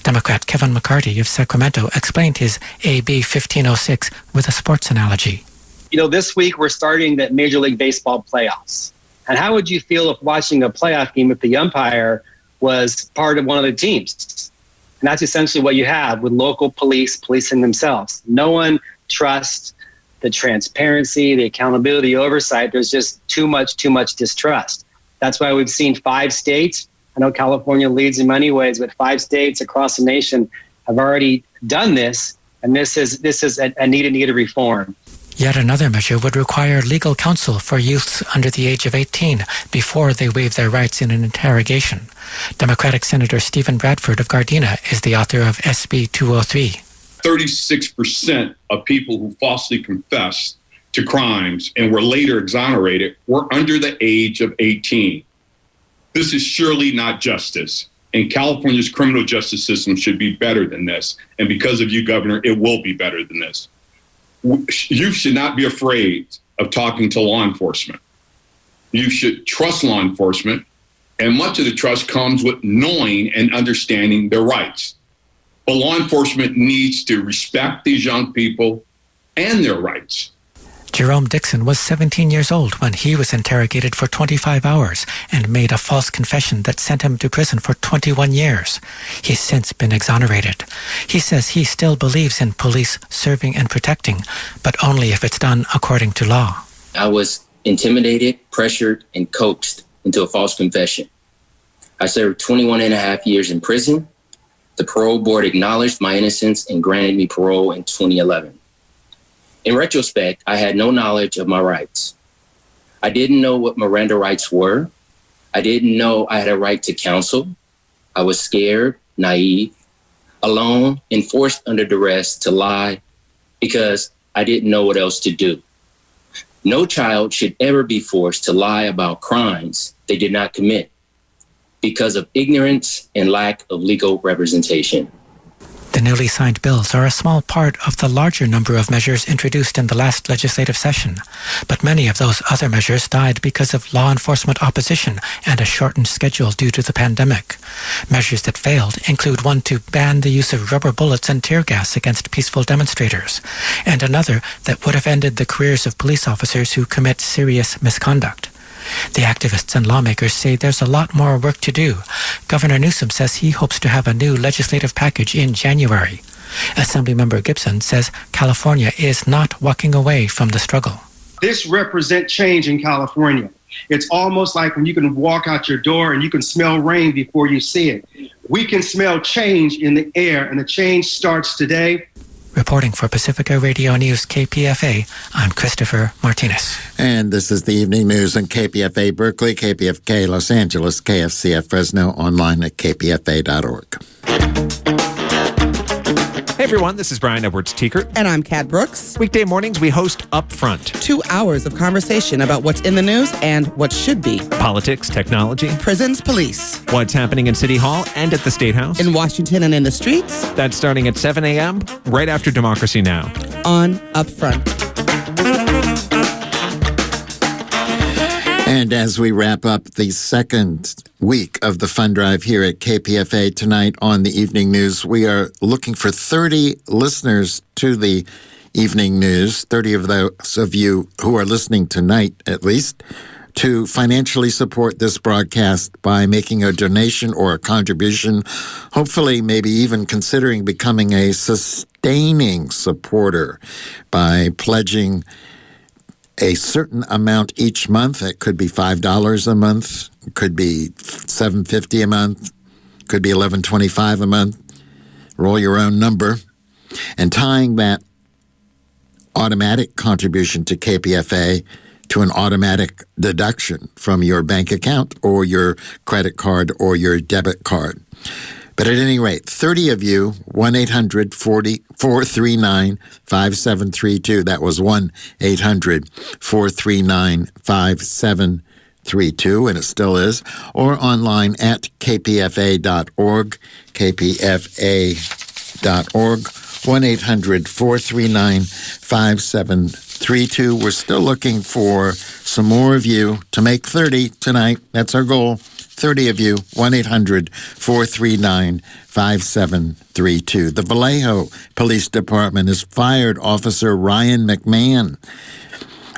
Democrat Kevin McCarty of Sacramento explained his AB 1506 with a sports analogy. You know, this week we're starting the Major League Baseball playoffs. And how would you feel if watching a playoff game if the umpire was part of one of the teams? And that's essentially what you have with local police policing themselves. No one trusts the transparency, the accountability, the oversight. There's just too much distrust. That's why we've seen 5 states. I know California leads in many ways, but 5 states across the nation have already done this. And this is a needed reform. Yet another measure would require legal counsel for youths under the age of 18 before they waive their rights in an interrogation. Democratic Senator Stephen Bradford of Gardena is the author of SB 203. 36% of people who falsely confessed to crimes and were later exonerated were under the age of 18. This is surely not justice, and California's criminal justice system should be better than this. And because of you, Governor, it will be better than this. You should not be afraid of talking to law enforcement. You should trust law enforcement, and much of the trust comes with knowing and understanding their rights. But law enforcement needs to respect these young people and their rights. Jerome Dixon was 17 years old when he was interrogated for 25 hours and made a false confession that sent him to prison for 21 years. He's since been exonerated. He says he still believes in police serving and protecting, but only if it's done according to law. I was intimidated, pressured, and coaxed into a false confession. I served 21 and a half years in prison. The parole board acknowledged my innocence and granted me parole in 2011. In retrospect, I had no knowledge of my rights. I didn't know what Miranda rights were. I didn't know I had a right to counsel. I was scared, naive, alone, and forced under duress to lie because I didn't know what else to do. No child should ever be forced to lie about crimes they did not commit because of ignorance and lack of legal representation. The newly signed bills are a small part of the larger number of measures introduced in the last legislative session, but many of those other measures died because of law enforcement opposition and a shortened schedule due to the pandemic. Measures that failed include one to ban the use of rubber bullets and tear gas against peaceful demonstrators, and another that would have ended the careers of police officers who commit serious misconduct. The activists and lawmakers say there's a lot more work to do. Governor Newsom says he hopes to have a new legislative package in January. Assemblymember Gibson says California is not walking away from the struggle. This represents change in California. It's almost like when you can walk out your door and you can smell rain before you see it. We can smell change in the air, and the change starts today. Reporting for Pacifica Radio News KPFA, I'm Christopher Martinez. And this is the evening news on KPFA Berkeley, KPFK Los Angeles, KFCF Fresno, online at kpfa.org. Hey everyone, this is Brian Edwards-Teekert. And I'm Kat Brooks. Weekday mornings we host Upfront. 2 hours of conversation about what's in the news and what should be. Politics, technology. Prisons, police. What's happening in City Hall and at the State House. In Washington and in the streets. That's starting at 7 a.m. right after Democracy Now! On Upfront. And as we wrap up the second week of the fund drive here at KPFA tonight on the evening news, we are looking for 30 listeners to the evening news, 30 of those of you who are listening tonight at least, to financially support this broadcast by making a donation or a contribution, hopefully maybe even considering becoming a sustaining supporter by pledging a certain amount each month. It could be $5 a month, it could be $7.50 a month, could be $11.25 a month. Roll your own number. And tying that automatic contribution to KPFA to an automatic deduction from your bank account or your credit card or your debit card. But at any rate, 30 of you, 1-800-439-5732. That was 1-800-439-5732, and it still is. Or online at kpfa.org, kpfa.org, 1-800-439-5732. We're still looking for some more of you to make 30 tonight. That's our goal. 30 of you, 1-800-439-5732. The Vallejo Police Department has fired Officer Ryan McMahon,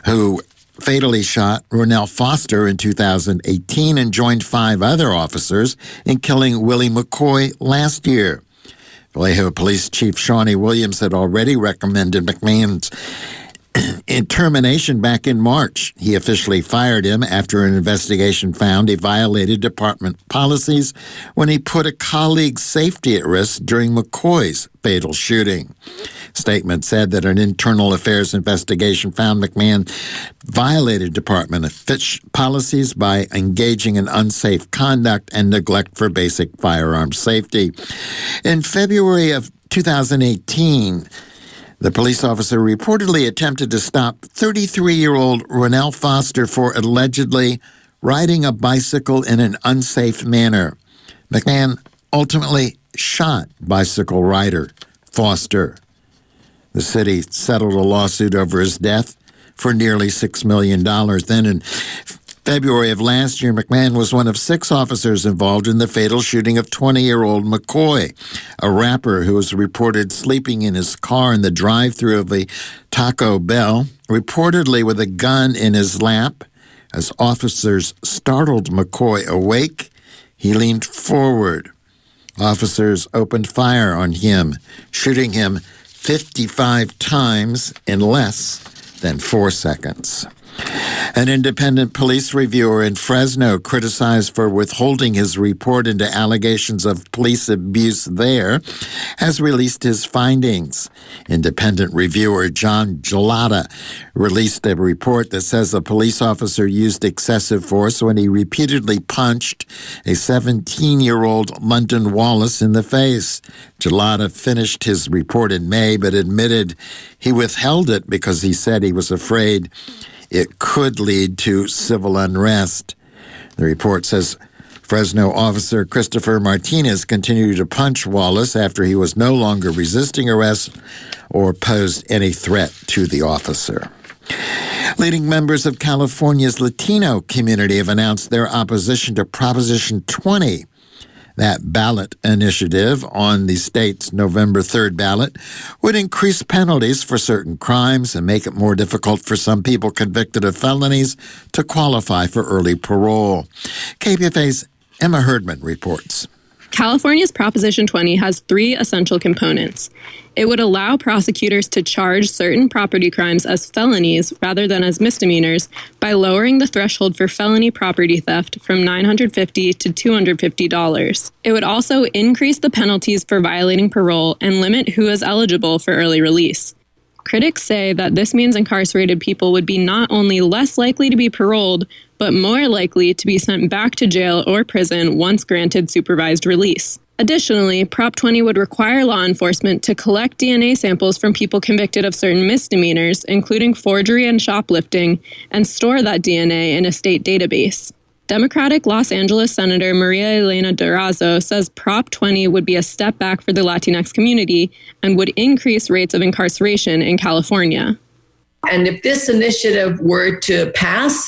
who fatally shot Ronell Foster in 2018 and joined 5 other officers in killing Willie McCoy last year. Vallejo Police Chief Shawnee Williams had already recommended McMahon's termination back in March. He officially fired him after an investigation found he violated department policies when he put a colleague's safety at risk during McCoy's fatal shooting. Statement said that an internal affairs investigation found McMahon violated department policies by engaging in unsafe conduct and neglect for basic firearm safety. In February of 2018, the police officer reportedly attempted to stop 33-year-old Ronell Foster for allegedly riding a bicycle in an unsafe manner. McMahon ultimately shot bicycle rider Foster. The city settled a lawsuit over his death for nearly $6 million. Then in February of last year, McMahon was one of 6 officers involved in the fatal shooting of 20-year-old McCoy, a rapper who was reported sleeping in his car in the drive-thru of a Taco Bell, reportedly with a gun in his lap. As officers startled McCoy awake, he leaned forward. Officers opened fire on him, shooting him 55 times in less than 4 seconds. An independent police reviewer in Fresno, criticized for withholding his report into allegations of police abuse there, has released his findings. Independent reviewer John Gelada released a report that says a police officer used excessive force when he repeatedly punched a 17-year-old London Wallace in the face. Gelada finished his report in May, but admitted he withheld it because he said he was afraid it could lead to civil unrest. The report says Fresno officer Christopher Martinez continued to punch Wallace after he was no longer resisting arrest or posed any threat to the officer. Leading members of California's Latino community have announced their opposition to Proposition 20. That ballot initiative on the state's November 3rd ballot would increase penalties for certain crimes and make it more difficult for some people convicted of felonies to qualify for early parole. KPFA's Emma Herdman reports. California's Proposition 20 has 3 essential components. It would allow prosecutors to charge certain property crimes as felonies rather than as misdemeanors by lowering the threshold for felony property theft from $950 to $250. It would also increase the penalties for violating parole and limit who is eligible for early release. Critics say that this means incarcerated people would be not only less likely to be paroled, but more likely to be sent back to jail or prison once granted supervised release. Additionally, Prop 20 would require law enforcement to collect DNA samples from people convicted of certain misdemeanors, including forgery and shoplifting, and store that DNA in a state database. Democratic Los Angeles Senator Maria Elena Durazo says Prop 20 would be a step back for the Latinx community and would increase rates of incarceration in California. And if this initiative were to pass,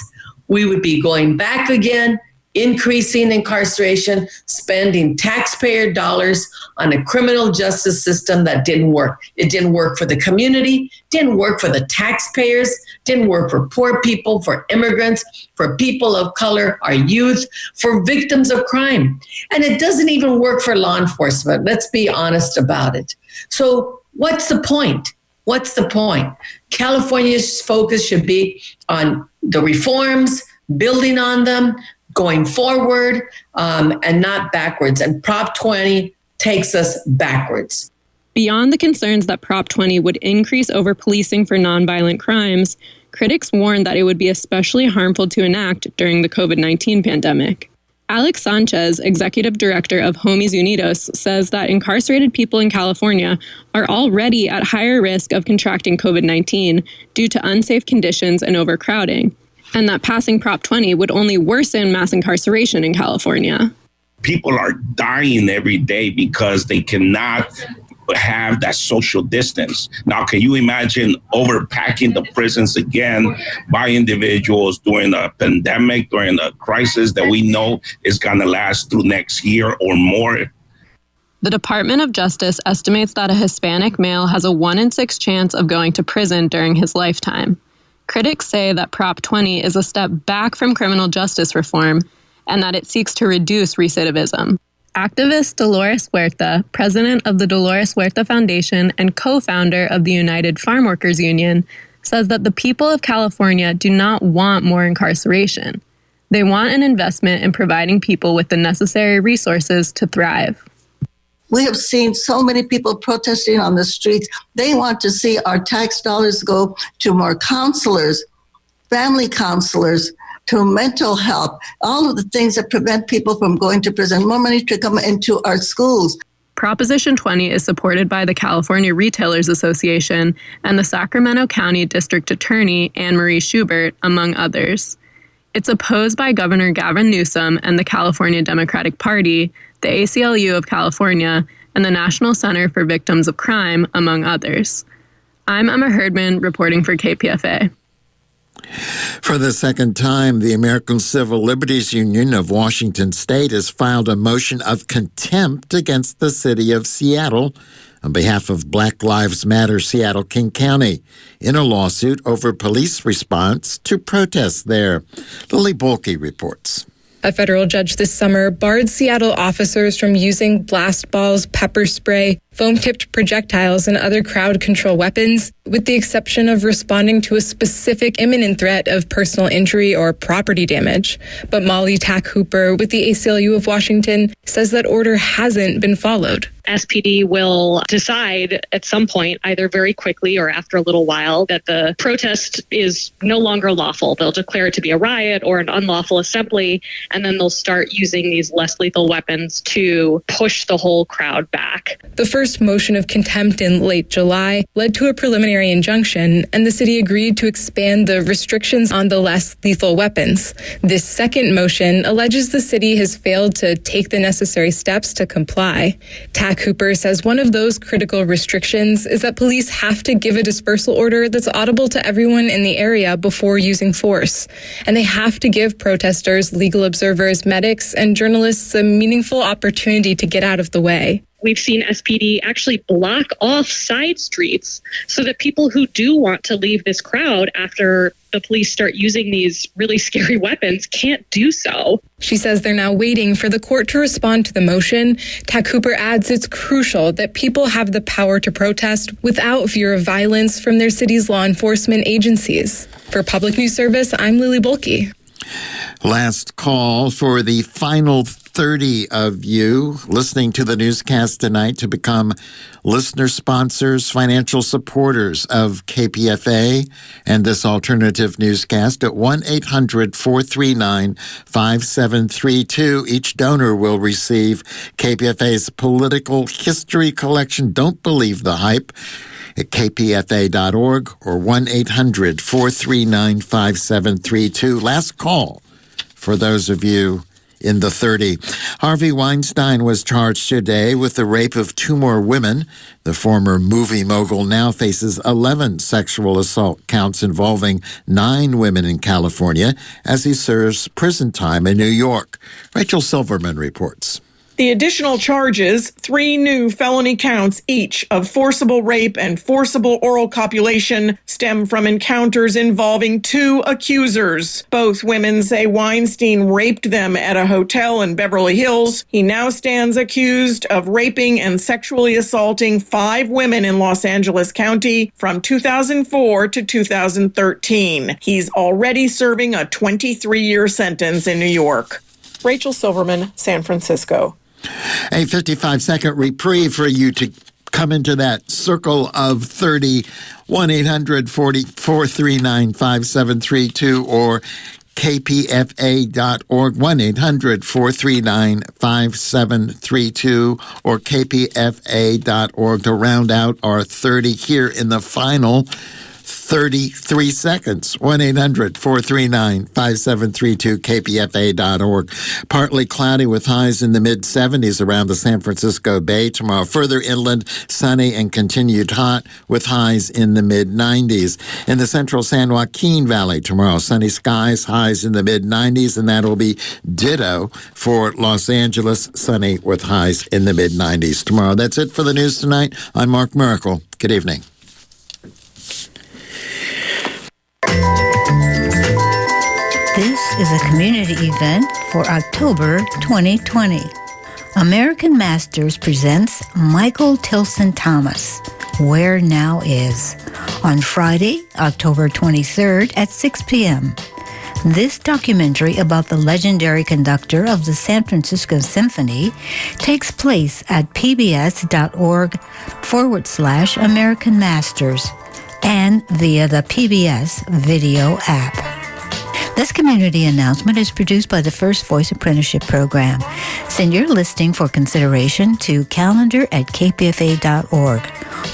we would be going back again, increasing incarceration, spending taxpayer dollars on a criminal justice system that didn't work. It didn't work for the community, didn't work for the taxpayers, didn't work for poor people, for immigrants, for people of color, our youth, for victims of crime. And it doesn't even work for law enforcement. Let's be honest about it. So what's the point? What's the point? California's focus should be on the reforms, building on them, going forward, and not backwards. And Prop 20 takes us backwards. Beyond the concerns that Prop 20 would increase over-policing for nonviolent crimes, critics warn that it would be especially harmful to enact during the COVID-19 pandemic. Alex Sanchez, executive director of Homies Unidos, says that incarcerated people in California are already at higher risk of contracting COVID-19 due to unsafe conditions and overcrowding, and that passing Prop 20 would only worsen mass incarceration in California. People are dying every day because they cannot have that social distance. Now, can you imagine overpacking the prisons again by individuals during a pandemic, during a crisis that we know is going to last through next year or more? The Department of Justice estimates that a Hispanic male has a 1 in 6 chance of going to prison during his lifetime. Critics say that Prop 20 is a step back from criminal justice reform and that it seeks to reduce recidivism. Activist Dolores Huerta, president of the Dolores Huerta Foundation and co-founder of the United Farm Workers Union, says that the people of California do not want more incarceration. They want an investment in providing people with the necessary resources to thrive. We have seen so many people protesting on the streets. They want to see our tax dollars go to more counselors, family counselors, to mental health, all of the things that prevent people from going to prison, more money to come into our schools. Proposition 20 is supported by the California Retailers Association and the Sacramento County District Attorney Anne Marie Schubert, among others. It's opposed by Governor Gavin Newsom and the California Democratic Party, the ACLU of California, and the National Center for Victims of Crime, among others. I'm Emma Herdman, reporting for KPFA. For the second time, the American Civil Liberties Union of Washington State has filed a motion of contempt against the city of Seattle on behalf of Black Lives Matter Seattle-King County in a lawsuit over police response to protests there. Lily Bolke reports. A federal judge this summer barred Seattle officers from using blast balls, pepper spray, foam-tipped projectiles, and other crowd control weapons, with the exception of responding to a specific imminent threat of personal injury or property damage. But Molly Tack Hooper with the ACLU of Washington says that order hasn't been followed. SPD will decide at some point, either very quickly or after a little while, that the protest is no longer lawful. They'll declare it to be a riot or an unlawful assembly, and then they'll start using these less lethal weapons to push the whole crowd back. The first motion of contempt in late July led to a preliminary injunction, and the city agreed to expand the restrictions on the less lethal weapons. This second motion alleges the city has failed to take the necessary steps to comply. Tack Hooper says one of those critical restrictions is that police have to give a dispersal order that's audible to everyone in the area before using force. And they have to give protesters, legal observers, medics, and journalists a meaningful opportunity to get out of the way. We've seen SPD actually block off side streets so that people who do want to leave this crowd after the police start using these really scary weapons can't do so. She says they're now waiting for the court to respond to the motion. Tack Hooper adds it's crucial that people have the power to protest without fear of violence from their city's law enforcement agencies. For Public News Service, I'm Lily Bolke. Last call for the final 30 of you listening to the newscast tonight to become listener sponsors, financial supporters of KPFA and this alternative newscast at 1-800-439-5732. Each donor will receive KPFA's political history collection, Don't Believe the Hype, at kpfa.org or 1-800-439-5732. Last call for those of you in the 30. Harvey Weinstein was charged today with the rape of 2 more women. The former movie mogul now faces 11 sexual assault counts involving 9 women in California as he serves prison time in New York. Rachel Silverman reports. The additional charges, 3 new felony counts each of forcible rape and forcible oral copulation, stem from encounters involving 2 accusers. Both women say Weinstein raped them at a hotel in Beverly Hills. He now stands accused of raping and sexually assaulting 5 women in Los Angeles County from 2004 to 2013. He's already serving a 23-year sentence in New York. Rachel Silverman, San Francisco. A 55-second reprieve for you to come into that circle of 30, 1-800-439-5732 or kpfa.org, 1-800-439-5732 or kpfa.org to round out our 30 here in the final 33 seconds. 1-800-439-5732, kpfa.org. Partly cloudy with highs in the mid-70s around the San Francisco Bay tomorrow. Further inland, sunny and continued hot with highs in the mid-90s. In the central San Joaquin Valley tomorrow, sunny skies, highs in the mid-90s, and that'll be ditto for Los Angeles, sunny with highs in the mid-90s tomorrow. That's it for the news tonight. I'm Mark Miracle. Good evening. This is a community event for October 2020. American Masters presents Michael Tilson Thomas, Where Now Is, on Friday, October 23rd at 6 p.m. This documentary about the legendary conductor of the San Francisco Symphony takes place at pbs.org/American Masters and via the PBS video app. This community announcement is produced by the First Voice Apprenticeship Program. Send your listing for consideration to calendar@kpfa.org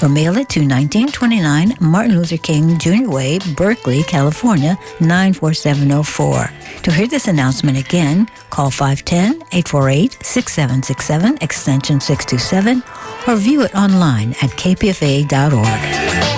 or mail it to 1929 Martin Luther King Jr. Way, Berkeley, California, 94704. To hear this announcement again, call 510-848-6767, extension 627, or view it online at kpfa.org.